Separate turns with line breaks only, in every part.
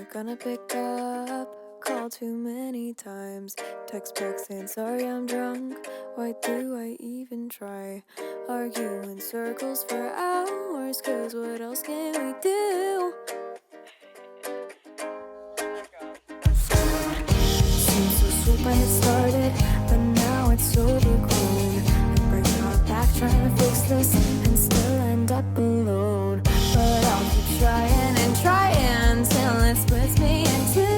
not gonna pick up. Call too many times. Text back saying sorry I'm drunk. Why do I even try? Argue in circles for hours, cause what else can we do? Seems so sweet when it started, but now it's overgrown. I break my back trying to fix this and still end up alone. But I'll keep trying and trying till it splits me in two.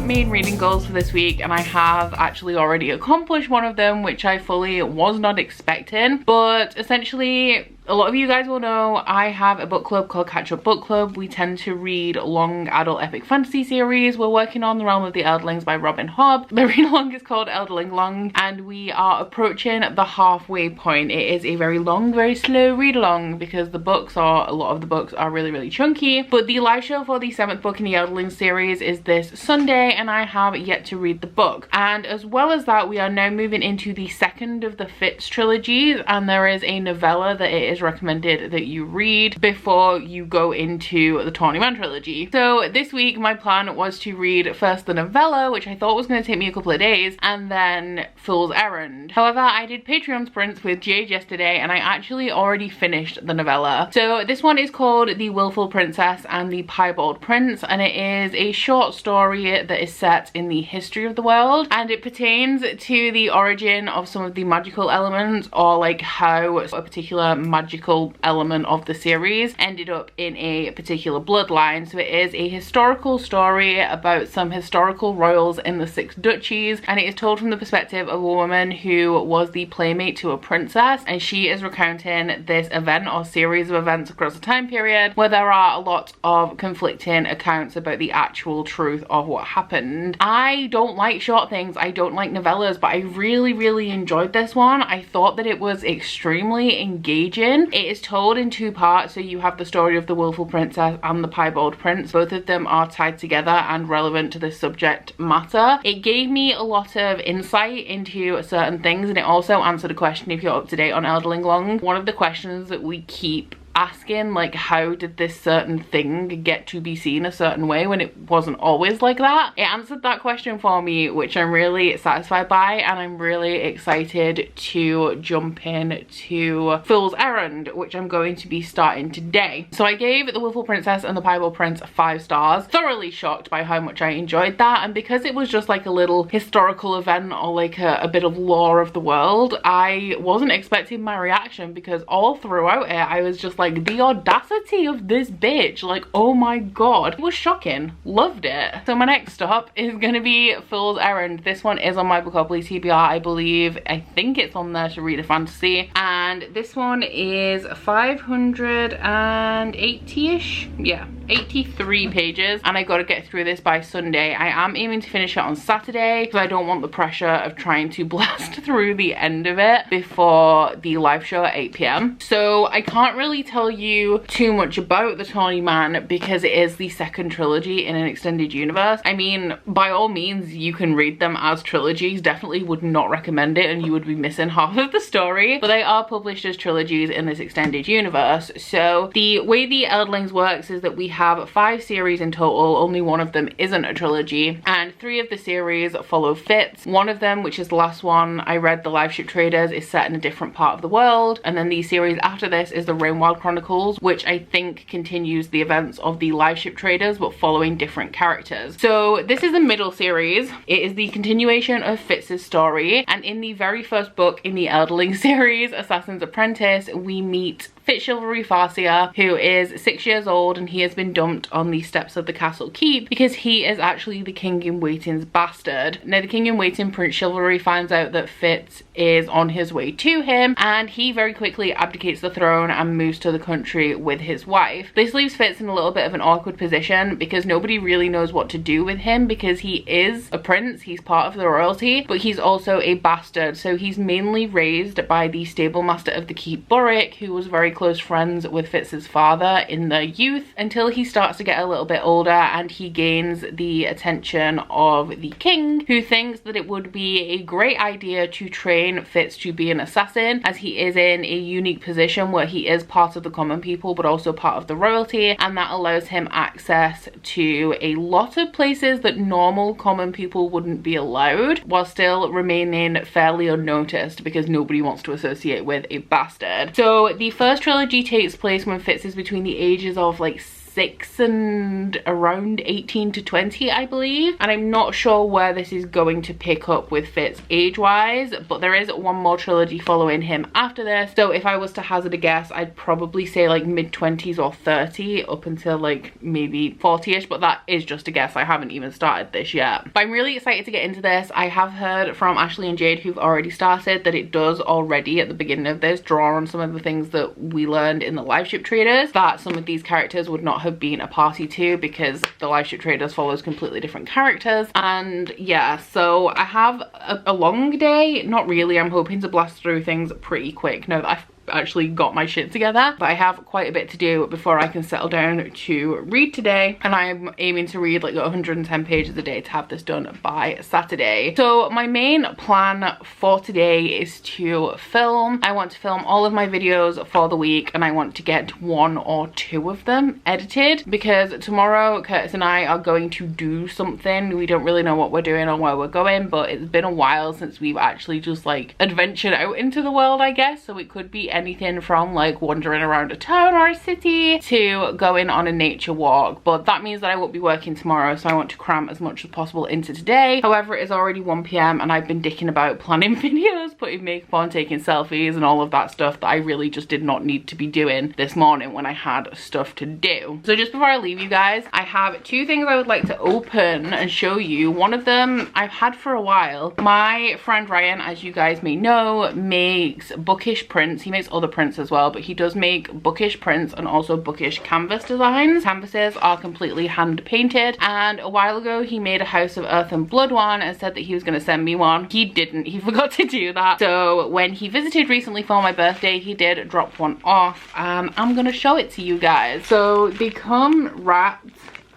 Main reading goals for this week, and I have actually already accomplished one of them, which I fully was not expecting. But essentially, a lot of you guys will know I have a book club called Catch Up Book Club. We tend to read long adult epic fantasy series. We're working on The Realm of the Elderlings by Robin Hobb. The read along is called Elderling Long, and we are approaching the halfway point. It is a very long, very slow read along because a lot of the books are really chunky. But the live show for the 7th book in the Elderling series is this Sunday, and I have yet to read the book. And as well as that, we are now moving into the second of the Fitz trilogies, and there is a novella that it is recommended that you read before you go into the Tawny Man trilogy. So this week my plan was to read first the novella, which I thought was going to take me a couple of days, and then Fool's Errand. However, I did Patreon sprints with Jade yesterday, and I actually already finished the novella. So this one is called The Willful Princess and the Piebald Prince, and it is a short story that is set in the history of the world, and it pertains to the origin of some of the magical elements, or like how a particular magical element of the series ended up in a particular bloodline. So it is a historical story about some historical royals in the 6 duchies, and it is told from the perspective of a woman who was the playmate to a princess, and she is recounting this event or series of events across a time period where there are a lot of conflicting accounts about the actual truth of what happened. I don't like short things, I don't like novellas, but I really enjoyed this one. I thought that it was extremely engaging. It is told in 2 parts, so you have the story of the Willful Princess and the Piebald Prince. Both of them are tied together and relevant to the subject matter. It gave me a lot of insight into certain things, and it also answered a question, if you're up to date on Elderling Long. One of the questions that we keep asking, like, how did this certain thing get to be seen a certain way when it wasn't always like that? It answered that question for me, which I'm really satisfied by, and I'm really excited to jump in to Fool's Errand, which I'm going to be starting today. So I gave The Wilful Princess and the Piebald Prince 5 stars. Thoroughly shocked by how much I enjoyed that, and because it was just like a little historical event or like a bit of lore of the world, I wasn't expecting my reaction, because all throughout it I was just like, the audacity of this bitch, like, oh my god. It was shocking. Loved it. So my next stop is gonna be Fool's Errand. This one is on my Bookopoly TBR, I believe. I think it's on there to read a fantasy, and this one is 580-ish, yeah, 83 pages, and I gotta get through this by Sunday. I am aiming to finish it on Saturday because I don't want the pressure of trying to blast through the end of it before the live show at 8 p.m. So I can't really tell you too much about the Tawny Man because it is the 2nd trilogy in an extended universe. I mean, by all means you can read them as trilogies. Definitely would not recommend it, and you would be missing half of the story, but they are published as trilogies in this extended universe. So the way the Elderlings works is that we have 5 series in total. Only one of them isn't a trilogy, and 3 of the series follow Fitz. One of them, which is the last one I read, The Live Ship Traders, is set in a different part of the world, and then the series after this is the Rainwild Chronicles, which I think continues the events of the Live Ship Traders but following different characters. So this is the middle series. It is the continuation of Fitz's story, and in the very first book in the Elderling series, Assassin's Apprentice, we meet Fitz Chivalry Farseer, who is 6 years old, and he has been dumped on the steps of the castle keep because he is actually the King-in-Waiting's bastard. Now the King-in-Waiting, Prince Chivalry, finds out that Fitz is on his way to him, and he very quickly abdicates the throne and moves to the country with his wife. This leaves Fitz in a little bit of an awkward position because nobody really knows what to do with him, because he is a prince, he's part of the royalty, but he's also a bastard. So he's mainly raised by the stable master of the keep, Boric, who was very close friends with Fitz's father in their youth until he starts to get a little bit older and he gains the attention of the king, who thinks that it would be a great idea to train Fitz to be an assassin, as he is in a unique position where he is part of the common people but also part of the royalty, and that allows him access to a lot of places that normal common people wouldn't be allowed, while still remaining fairly unnoticed because nobody wants to associate with a bastard. So the first trilogy takes place when Fitz is between the ages of like 6 and around 18 to 20, I believe, and I'm not sure where this is going to pick up with Fitz age-wise, but there is one more trilogy following him after this. So if I was to hazard a guess, I'd probably say like mid-20s or 30 up until like maybe 40ish, but that is just a guess. I haven't even started this yet, but I'm really excited to get into this. I have heard from Ashley and Jade, who've already started, that it does already at the beginning of this draw on some of the things that we learned in the live ship traders, that some of these characters would not have been a party to, because the live ship traders follows completely different characters. And yeah, so I have a long day. Not really, I'm hoping to blast through things pretty quick now that I've actually got my shit together, but I have quite a bit to do before I can settle down to read today, and I'm aiming to read like 110 pages a day to have this done by Saturday. So my main plan for today is to film. I want to film all of my videos for the week, and I want to get 1 or 2 of them edited, because tomorrow Curtis and I are going to do something. We don't really know what we're doing or where we're going, but it's been a while since we've actually just like adventured out into the world, I guess. So it could be anything from like wandering around a town or a city to going on a nature walk, but that means that I won't be working tomorrow, so I want to cram as much as possible into today. However, it is already 1 p.m. and I've been dicking about planning videos, putting makeup on, taking selfies and all of that stuff that I really just did not need to be doing this morning when I had stuff to do. So just before I leave you guys, I have 2 things I would like to open and show you. One of them I've had for a while. My friend Ryan, as you guys may know, makes bookish prints. He makes other prints as well, but he does make bookish prints and also bookish canvas designs. Canvases are completely hand painted, and a while ago he made a House of Earth and Blood one and said that he was going to send me one. He didn't, he forgot to do that. So when he visited recently for my birthday, he did drop one off. I'm gonna show it to you guys. So they come wrapped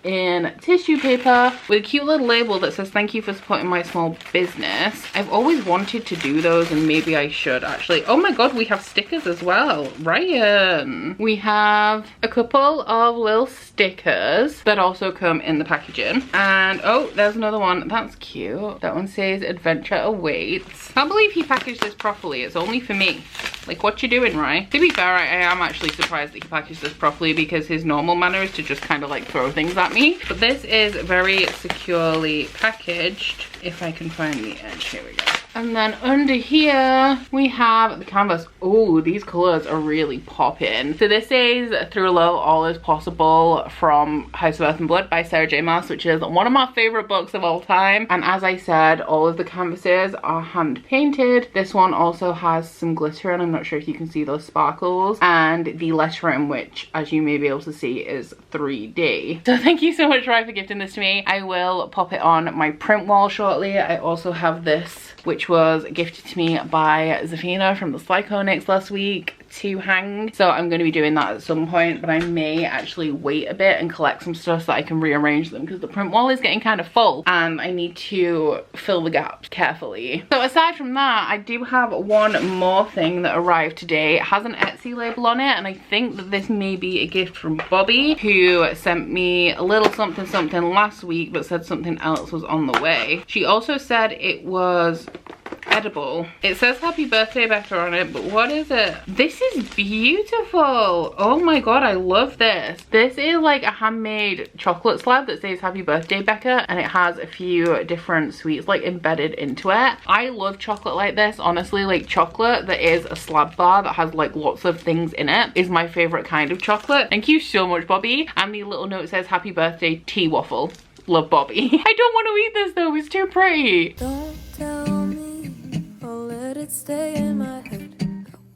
in tissue paper with a cute little label that says thank you for supporting my small business. I've always wanted to do those, and maybe I should actually. Oh my god, we have stickers as well. Ryan, we have a couple of little stickers that also come in the packaging, and oh, there's another one. That's cute. That one says adventure awaits. Can't believe he packaged this properly. It's only for me. Like, what you doing, Ryan? To be fair, I am actually surprised that he packaged this properly, because his normal manner is to just kind of like throw things at me. But this is very securely packaged. If I can find the edge, here we go. And then under here we have the canvas. Oh, these colors are really popping. So this says through love all is possible from House of Earth and Blood by Sarah J Maas, which is one of my favorite books of all time. And as I said, all of the canvases are hand painted. This one also has some glitter, and I'm not sure if you can see those sparkles, and the lettering, which as you may be able to see is 3D. So thank you so much, Ryan, for gifting this to me. I will pop it on my print wall shortly. I also have this, which was gifted to me by Zafina from the Slyconics last week, to hang. So I'm going to be doing that at some point, but I may actually wait a bit and collect some stuff so that I can rearrange them, because the print wall is getting kind of full and I need to fill the gaps carefully. So aside from that, I do have one more thing that arrived today. It has an Etsy label on it, and I think that this may be a gift from Bobby, who sent me a little something something last week but said something else was on the way. She also said it was edible. It says happy birthday Becca on it, but what is it? This is beautiful. Oh my god, I love this. This is like a handmade chocolate slab that says happy birthday Becca, and it has a few different sweets like embedded into it. I love chocolate like this, honestly. Like chocolate that is a slab bar that has like lots of things in it is my favorite kind of chocolate. Thank you so much, Bobby. And the little note says happy birthday tea waffle. Love, Bobby. I don't want to eat this though, it's too pretty.
Don't tell me, I'll let it stay in my head.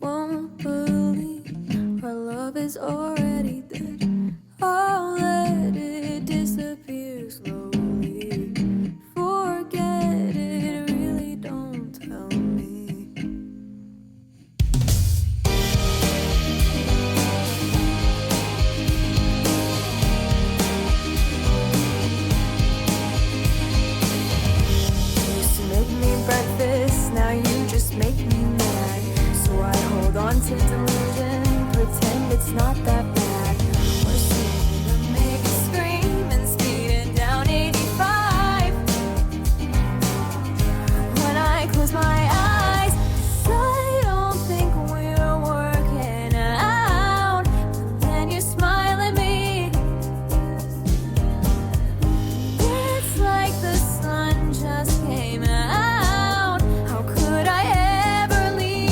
I won't believe our love is already dead. I'll let it disappear slowly. Forget it, really don't tell me. illusion. Pretend it's not that bad. We're seeing the make a scream and speeding down 85. When I close my eyes, 'cause I don't think we're working out. But then you smile at me. It's like the sun just came out. How could I ever leave?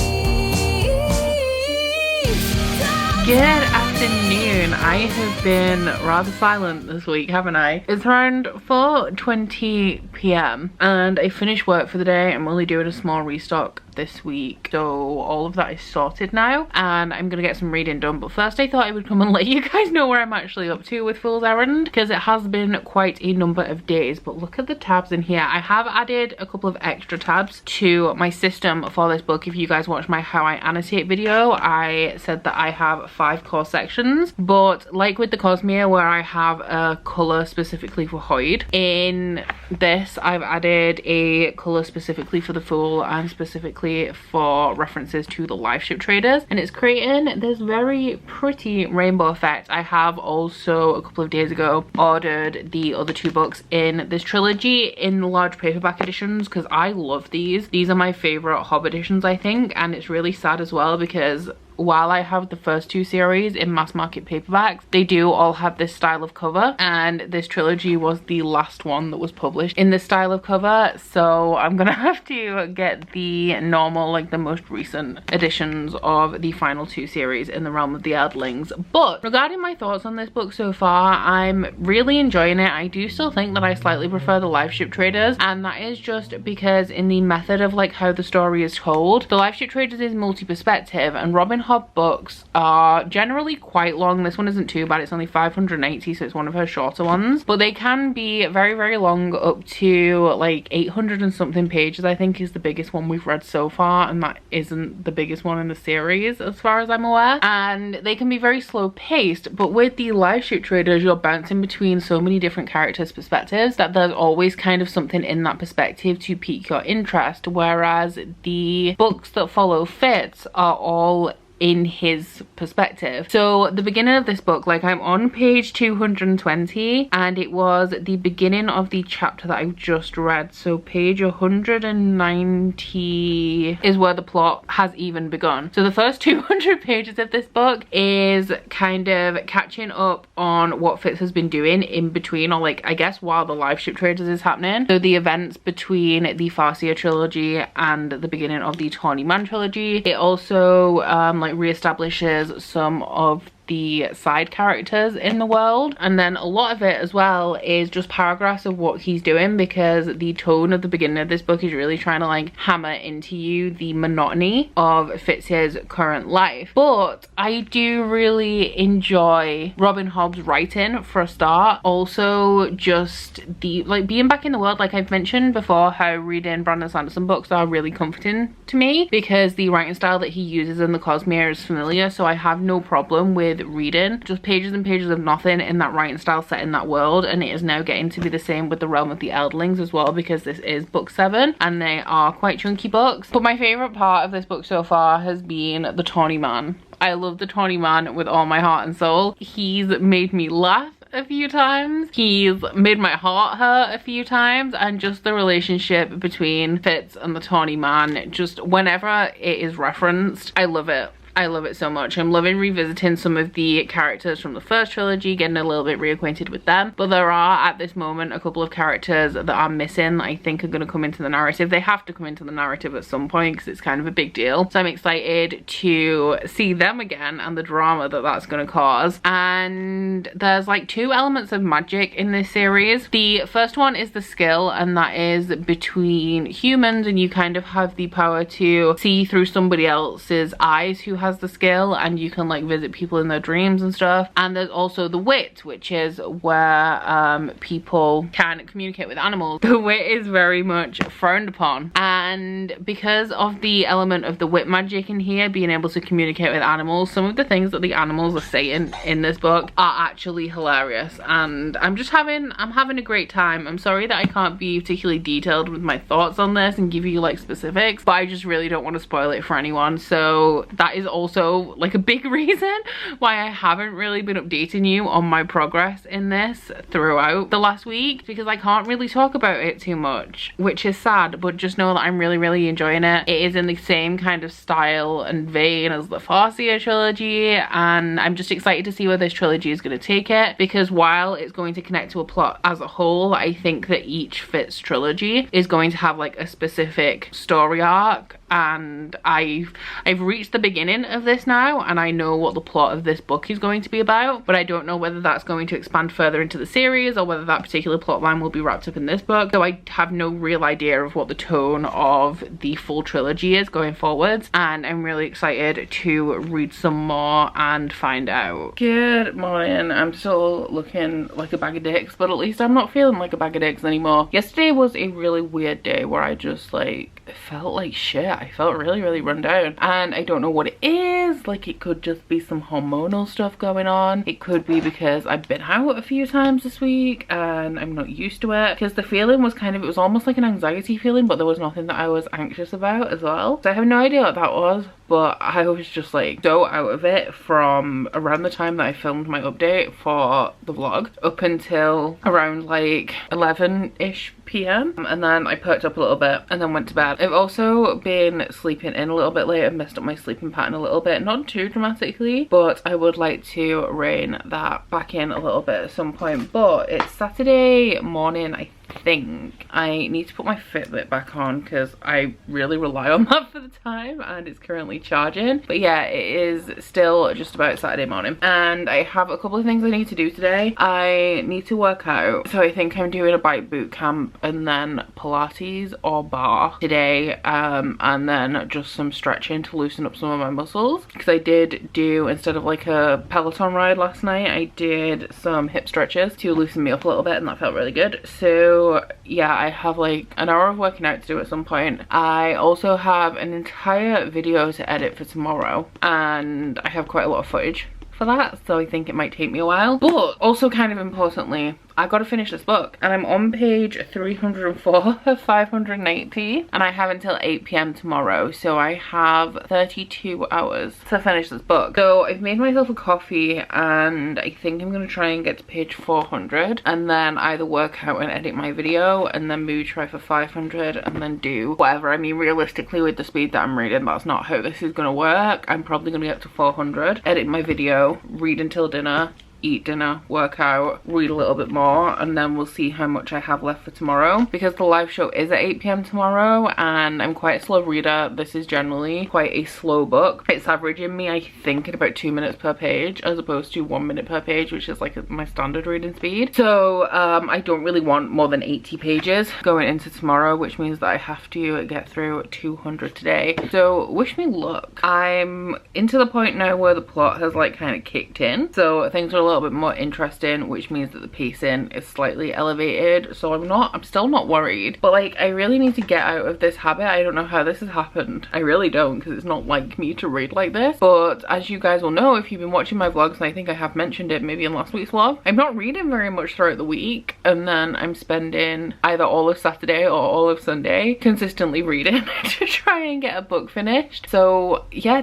Good afternoon. I have been rather silent this week, haven't I? It's around 4:20 p.m. and I finished work for the day. I'm only doing a small restock this week, so all of that is sorted now and I'm gonna get some reading done. But first I thought I would come and let you guys know where I'm actually up to with Fool's Errand, because it has been quite a number of days. But look at the tabs in here. I have added a couple of extra tabs to my system for this book. If you guys watch my how I annotate video, I said that I have 5 core sections, but like with the Cosmere where I have a colour specifically for Hoyd, in this I've added a colour specifically for the Fool and specifically for references to the life ship traders, and it's creating this very pretty rainbow effect. I have also a couple of days ago ordered the other 2 books in this trilogy in the large paperback editions because I love these. These are my favourite Hobb editions, I think, and it's really sad as well because while I have the first 2 series in mass market paperbacks, they do all have this style of cover, and this trilogy was the last one that was published in this style of cover, so I'm gonna have to get the normal, like the most recent editions of the final 2 series in the realm of the Eldlings. But regarding my thoughts on this book so far, I'm really enjoying it. I do still think that I slightly prefer the life ship traders, and that is just because in the method of like how the story is told, the life ship traders is multi-perspective, and Robin Hobb books are generally quite long. This one isn't too bad, it's only 580, so it's one of her shorter ones, but they can be very, very long, up to like 800 and something pages, I think is the biggest one we've read so far, and that isn't the biggest one in the series as far as I'm aware. And they can be very slow paced, but with the life ship traders you're bouncing between so many different characters' perspectives that there's always kind of something in that perspective to pique your interest, whereas the books that follow Fitz are all in his perspective. So the beginning of this book, like I'm on page 220 and it was the beginning of the chapter that I just read, so page 190 is where the plot has even begun. So the first 200 pages of this book is kind of catching up on what Fitz has been doing in between, or like I guess while the life ship traders is happening. So the events between the Farseer trilogy and the beginning of the Tawny Man trilogy. It also like reestablishes some of the side characters in the world, and then a lot of it as well is just paragraphs of what he's doing, because the tone of the beginning of this book is really trying to like hammer into you the monotony of Fitz's current life. But I do really enjoy Robin Hobb's writing for a start. Also just the like being back in the world, like I've mentioned before how reading Brandon Sanderson books are really comforting to me because the writing style that he uses in the Cosmere is familiar, so I have no problem with reading just pages and pages of nothing in that writing style set in that world. And it is now getting to be the same with the realm of the Eldlings as well, because this is book 7 and they are quite chunky books. But my favorite part of this book so far has been the Tawny Man. I love the Tawny Man with all my heart and soul. He's made me laugh a few times, he's made my heart hurt a few times, and just the relationship between Fitz and the Tawny Man, just whenever it is referenced, I love it. I love it so much. I'm loving revisiting some of the characters from the first trilogy, getting a little bit reacquainted with them. But there are, at this moment, a couple of characters that I'm missing that I think are going to come into the narrative. They have to come into the narrative at some point because it's kind of a big deal. So I'm excited to see them again and the drama that that's going to cause. And there's like 2 elements of magic in this series. The first one is the skill, and that is between humans, and you kind of have the power to see through somebody else's eyes who has the skill, and you can like visit people in their dreams and stuff. And there's also the wit, which is where people can communicate with animals. The wit is very much frowned upon, and because of the element of the wit magic in here, being able to communicate with animals, some of the things that the animals are saying in this book are actually hilarious, and I'm having a great time. I'm sorry that I can't be particularly detailed with my thoughts on this and give you like specifics, but I just really don't want to spoil it for anyone. So that is also like a big reason why I haven't really been updating you on my progress in this throughout the last week, because I can't really talk about it too much, which is sad, but just know that I'm really enjoying it. It is in the same kind of style and vein as the Farsia trilogy, and I'm just excited to see where this trilogy is going to take it, because while it's going to connect to a plot as a whole, I think that each Fitz trilogy is going to have like a specific story arc, and I've reached the beginning of this now and I know what the plot of this book is going to be about, but I don't know whether that's going to expand further into the series or whether that particular plot line will be wrapped up in this book. So I have no real idea of what the tone of the full trilogy is going forwards, and I'm really excited to read some more and find out. Good morning. I'm still looking like a bag of dicks, but at least I'm not feeling like a bag of dicks anymore. Yesterday was a really weird day where I just like felt like shit. I felt really run down, and I don't know what it is. Like, it could just be some hormonal stuff going on. It could be because I've been out a few times this week and I'm not used to it, because the feeling was kind of, it was almost like an anxiety feeling, but there was nothing that I was anxious about as well. So I have no idea what that was, but I was just like so out of it from around the time that I filmed my update for the vlog up until around like 11ish p.m. and then I perked up a little bit and then went to bed. I've also been sleeping in a little bit late. I've messed up my sleeping pattern a little bit, not too dramatically, but I would like to rein that back in a little bit at some point. But it's Saturday morning, I think. I need to put my Fitbit back on because I really rely on that for the time, and it's currently charging. But yeah, it is still just about Saturday morning and I have a couple of things I need to do today. I need to work out, so I think I'm doing a bike boot camp and then Pilates or bar today, and then just some stretching to loosen up some of my muscles, because I did do, instead of like a Peloton ride last night, I did some hip stretches to loosen me up a little bit, and that felt really good. So yeah, I have like an hour of working out to do at some point. I also have an entire video to edit for tomorrow, and I have quite a lot of footage for that, so I think it might take me a while. But also, kind of importantly, I've got to finish this book, and I'm on page 304 of 580, and I have until 8 p.m. tomorrow, so I have 32 hours to finish this book. So I've made myself a coffee, and I think I'm going to try and get to page 400 and then either work out and edit my video and then maybe try for 500 and then do whatever. I mean, realistically, with the speed that I'm reading, that's not how this is going to work. I'm probably going to get to 400, edit my video, read until dinner, eat dinner, work out, read a little bit more, and then we'll see how much I have left for tomorrow, because the live show is at 8 p.m. tomorrow and I'm quite a slow reader. This is generally quite a slow book. It's averaging me, I think, at about 2 minutes per page as opposed to 1 minute per page, which is like my standard reading speed. So I don't really want more than 80 pages going into tomorrow, which means that I have to get through 200 today. So wish me luck. I'm into the point now where the plot has like kind of kicked in, so things are a little bit more interesting, which means that the pacing is slightly elevated, so I'm still not worried. But like, I really need to get out of this habit. I don't know how this has happened. I really don't, because it's not like me to read like this. But as you guys will know if you've been watching my vlogs, and I think I have mentioned it maybe in last week's vlog, I'm not reading very much throughout the week, and then I'm spending either all of Saturday or all of Sunday consistently reading to try and get a book finished. So yeah,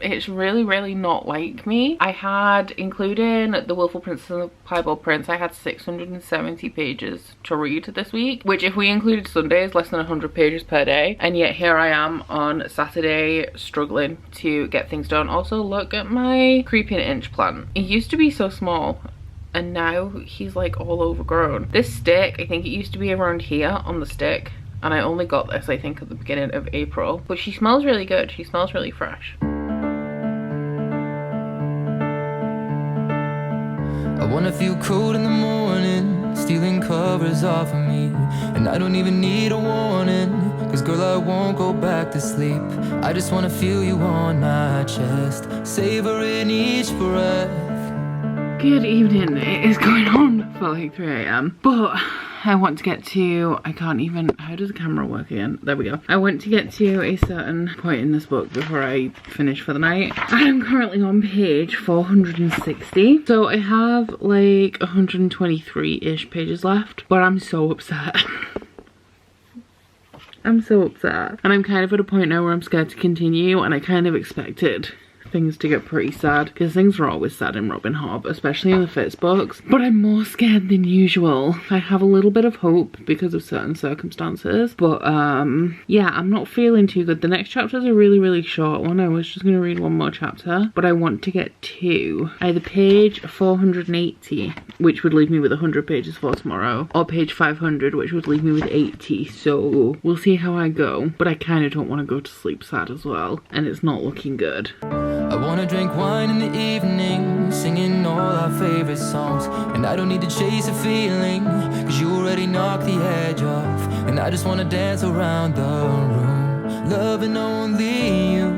it's really not like me. I had, including the Wilful Prince and the Piebald Prince, I had 670 pages to read this week, which if we included Sundays, less than 100 pages per day. And yet here I am on Saturday struggling to get things done. Also, look at my creeping inch plant. It used to be so small, and now he's like all overgrown. This stick, I think it used to be around here on the stick, and I only got this, I think, at the beginning of April. But she smells really good. She smells really fresh.
I wanna feel cold in the morning, stealing covers off of me. And I don't even need a warning, cause girl, I won't go back to sleep. I just wanna feel you on my chest, savoring each breath.
Good evening. It is going on for like 3 a.m. but I want to get to, I can't even, how does the camera work again? There we go. I want to get to a certain point in this book before I finish for the night. I'm currently on page 460. So I have like 123-ish pages left, but I'm so upset. I'm so upset. And I'm kind of at a point now where I'm scared to continue, and I kind of expected things to get pretty sad, because things are always sad in Robin Hobb, especially in the Fitz books, but I'm more scared than usual. I have a little bit of hope because of certain circumstances, but yeah, I'm not feeling too good. The next chapter is a really short one. I was just going to read one more chapter, but I want to get to either page 480, which would leave me with 100 pages for tomorrow, or page 500, which would leave me with 80, so we'll see how I go, but I kind of don't want to go to sleep sad as well, and it's not looking good.
I wanna drink wine in the evening, singing all our favorite songs. And I don't need to chase a feeling, cause you already knocked the edge off. And I just wanna dance around the room, loving only you.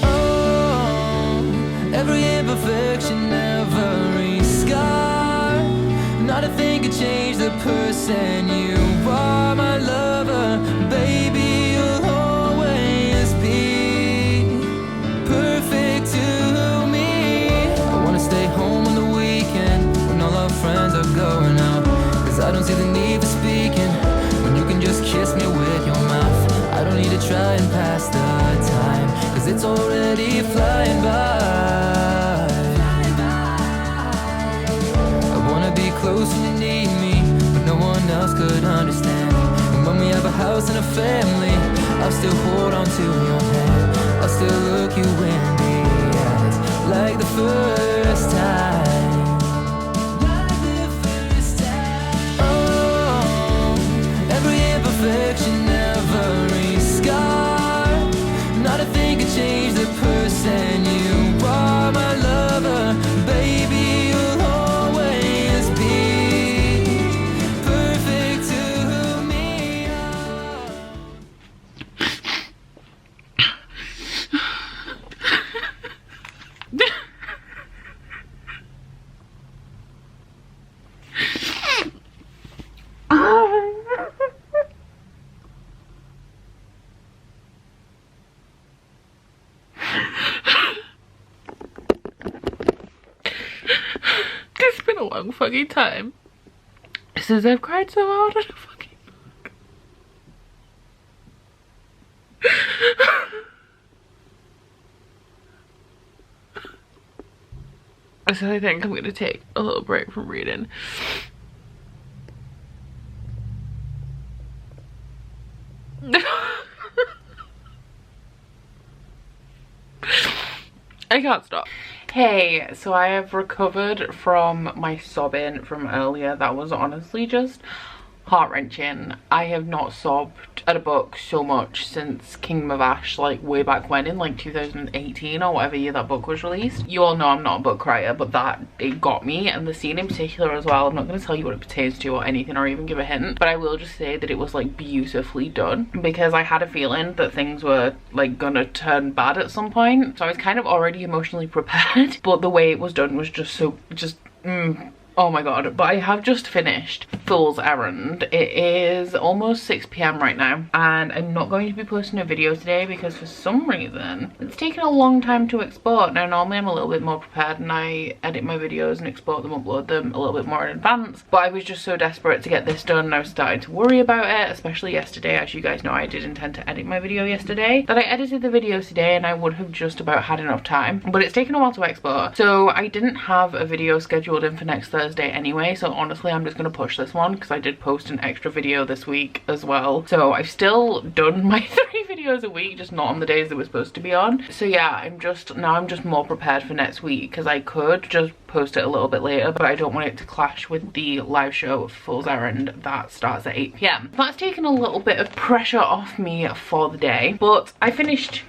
Oh, every imperfection, every scar, not a thing could change the person you are. My lover, baby, going out, cause I don't see the need for speaking when you can just kiss me with your mouth. I don't need to try and pass the time, cause it's already flying by. I wanna be close when you need me, but no one else could understand. And when we have a house and a family, I'll still hold on to your hand. I'll still look you in the eyes like the first time. Perfection, every scar, not a thing could change the person you are. My lover, baby, you'll always be perfect to me.
It's been a long fucking time since I've cried so hard at a fucking book. So I think I'm gonna take a little break from reading. I can't stop. Hey, so I have recovered from my sobbing from earlier. That was honestly just heart-wrenching. I have not sobbed at a book so much since Kingdom of Ash, like way back when in like 2018 or whatever year that book was released. You all know I'm not a book crier, but that, it got me, and the scene in particular as well. I'm not going to tell you what it pertains to or anything or even give a hint, but I will just say that it was like beautifully done, because I had a feeling that things were like gonna turn bad at some point, so I was kind of already emotionally prepared, but the way it was done was just so, oh my god. But I have just finished Fool's Errand. It is almost 6 p.m. right now, and I'm not going to be posting a video today because for some reason it's taken a long time to export. Now normally I'm a little bit more prepared and I edit my videos and export them, upload them a little bit more in advance, but I was just so desperate to get this done and I was starting to worry about it, especially yesterday. As you guys know, I did intend to edit my video yesterday, that I edited the video today and I would have just about had enough time, but it's taken a while to export, so I didn't have a video scheduled in for next Thursday anyway. So honestly I'm just going to push this one because I did post an extra video this week as well, so I've still done my 3 videos a week, just not on the days that we're supposed to be on. So yeah, I'm just more prepared for next week, because I could just post it a little bit later, but I don't want it to clash with the live show of Fool's Errand that starts at 8 p.m. That's taken a little bit of pressure off me for the day, but I finished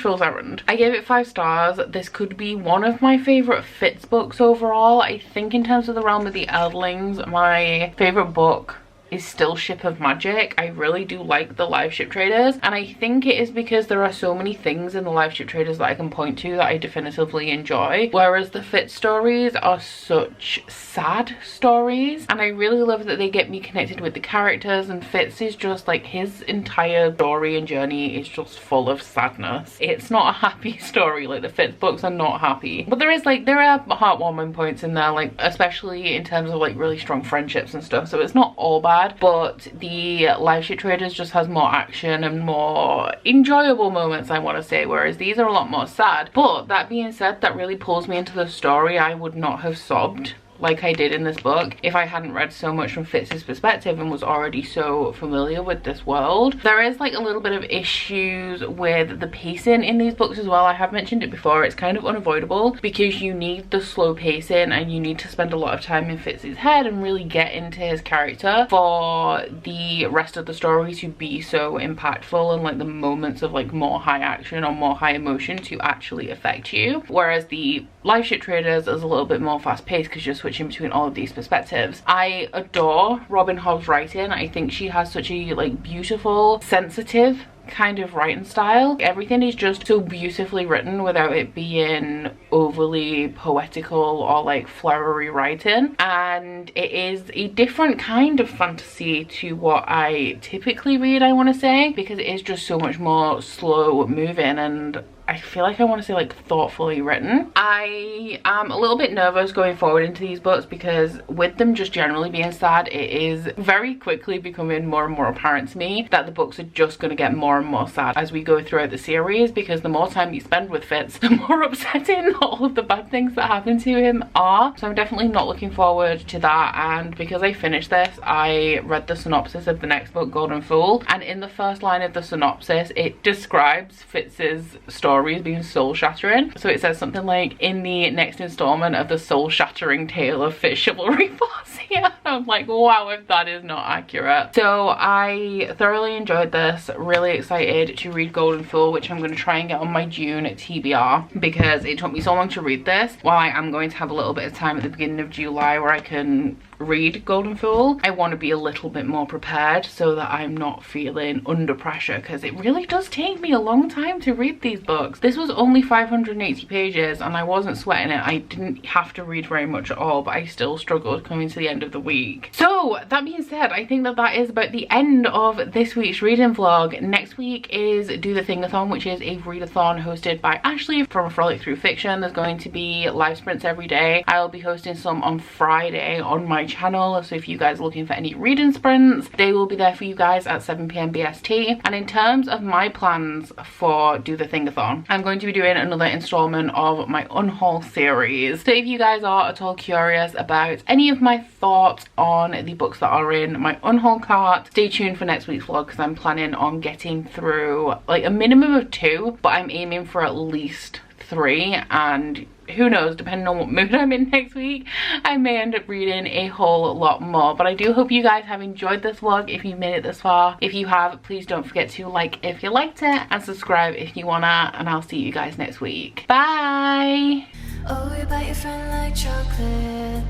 Fool's Errand. I gave it 5 stars. This could be one of my favorite Fitz books overall. I think in terms of the realm of the Eldlings, my favorite book is still Ship of Magic. I really do like the live ship traders, and I think it is because there are so many things in the live ship traders that I can point to that I definitively enjoy, whereas the Fitz stories are such sad stories, and I really love that they get me connected with the characters, and Fitz is just like, his entire story and journey is just full of sadness. It's not a happy story. Like, the Fitz books are not happy, but there are heartwarming points in there, like especially in terms of like really strong friendships and stuff, so it's not all bad. sad, but the Life Shit Traders just has more action and more enjoyable moments, I want to say, whereas these are a lot more sad. But that being said, that really pulls me into the story. I would not have sobbed like I did in this book if I hadn't read so much from Fitz's perspective and was already so familiar with this world. There is like a little bit of issues with the pacing in these books as well. I have mentioned it before, it's kind of unavoidable because you need the slow pacing and you need to spend a lot of time in Fitz's head and really get into his character for the rest of the story to be so impactful and like the moments of like more high action or more high emotion to actually affect you. Whereas the Life Shit Traders is a little bit more fast paced because you're switching between all of these perspectives. I adore Robin Hobb's writing. I think she has such a like beautiful, sensitive kind of writing style. Everything is just so beautifully written without it being overly poetical or like flowery writing, and it is a different kind of fantasy to what I typically read, I want to say, because it is just so much more slow moving and I feel like I want to say like thoughtfully written. I am a little bit nervous going forward into these books because with them just generally being sad, it is very quickly becoming more and more apparent to me that the books are just going to get more and more sad as we go throughout the series, because the more time you spend with Fitz, the more upsetting all of the bad things that happen to him are. So I'm definitely not looking forward to that, and because I finished this, I read the synopsis of the next book, Golden Fool, and in the first line of the synopsis it describes Fitz's story as being soul shattering. So it says something like, in the next installment of the soul shattering tale of Fitz chivalry force here. I'm like, wow, if that is not accurate. So I thoroughly enjoyed this, really excited to read Golden Fool, which I'm going to try and get on my June TBR because it took me so long to read this. While I am going to have a little bit of time at the beginning of July where I can read Golden Fool, I want to be a little bit more prepared so that I'm not feeling under pressure, because it really does take me a long time to read these books. This was only 580 pages and I wasn't sweating it. I didn't have to read very much at all, but I still struggled coming to the end of the week. So that being said, I think that that is about the end of this week's reading vlog. Next week is Do the Thing-a-thon, which is a readathon hosted by Ashley from A Frolic Through Fiction. There's going to be live sprints every day. I'll be hosting some on Friday on my channel, so if you guys are looking for any reading sprints, they will be there for you guys at 7 PM BST. And in terms of my plans for Do the Thing-a-thon, I'm going to be doing another installment of my unhaul series. So if you guys are at all curious about any of my thoughts on the books that are in my unhaul cart, stay tuned for next week's vlog because I'm planning on getting through like a minimum of 2, but I'm aiming for at least 3, and who knows, depending on what mood I'm in next week, I may end up reading a whole lot more. But I do hope you guys have enjoyed this vlog if you've made it this far. If you have, please don't forget to like if you liked it and subscribe if you wanna, and I'll see you guys next week. Bye!
Oh, you bite your friend like chocolate.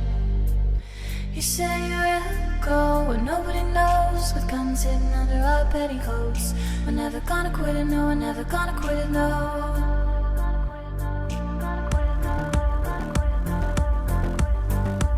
You say you will go where nobody knows, with guns hidden under our petticoats. We're never gonna quit it, no, we're never gonna quit it, no.